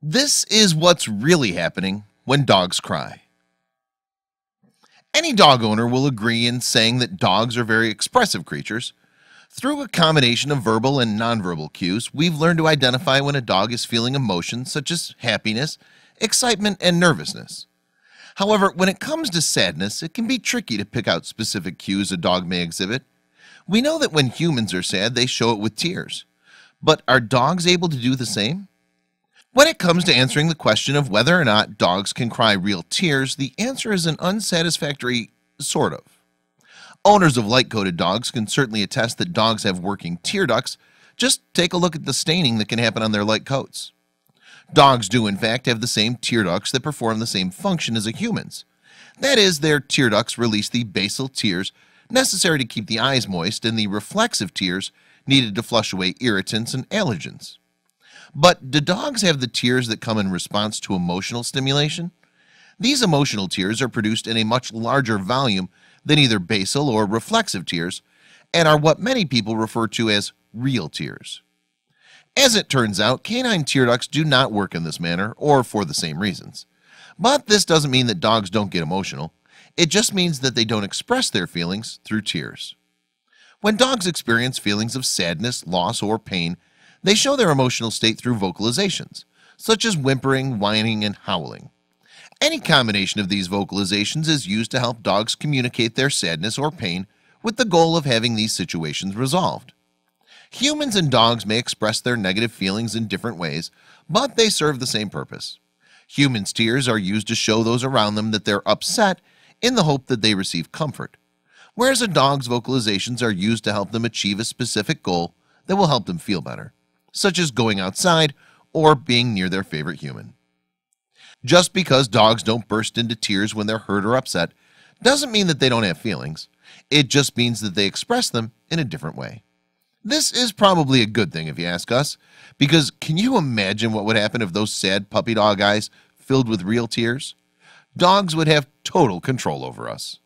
This is what's really happening when dogs cry. Any dog owner will agree in saying that dogs are very expressive creatures. Through a combination of verbal and nonverbal cues, we've learned to identify when a dog is feeling emotions such as happiness, excitement, and nervousness. However, when it comes to sadness, it can be tricky to pick out specific cues a dog may exhibit. We know that when humans are sad, they show it with tears. But are dogs able to do the same? When it comes to answering the question of whether or not dogs can cry real tears, the answer is an unsatisfactory sort of. Owners of light-coated dogs can certainly attest that dogs have working tear ducts. Just take a look at the staining that can happen on their light coats. Dogs do in fact have the same tear ducts that perform the same function as a human's. That is, their tear ducts release the basal tears necessary to keep the eyes moist and the reflexive tears needed to flush away irritants and allergens. But do dogs have the tears that come in response to emotional stimulation? These emotional tears are produced in a much larger volume than either basal or reflexive tears and are what many people refer to as real tears. As it turns out, canine tear ducts do not work in this manner or for the same reasons. But this doesn't mean that dogs don't get emotional. It just means that they don't express their feelings through tears. When dogs experience feelings of sadness, loss, or pain, they show their emotional state through vocalizations, such as whimpering, whining, and howling. Any combination of these vocalizations is used to help dogs communicate their sadness or pain with the goal of having these situations resolved. Humans and dogs may express their negative feelings in different ways, but they serve the same purpose. Humans' tears are used to show those around them that they're upset in the hope that they receive comfort, whereas a dog's vocalizations are used to help them achieve a specific goal that will help them feel better, such as going outside or being near their favorite human. Just because dogs don't burst into tears when they're hurt or upset doesn't mean that they don't have feelings. It just means that they express them in a different way. This is probably a good thing if you ask us, because can you imagine what would happen if those sad puppy dog eyes filled with real tears? Dogs would have total control over us.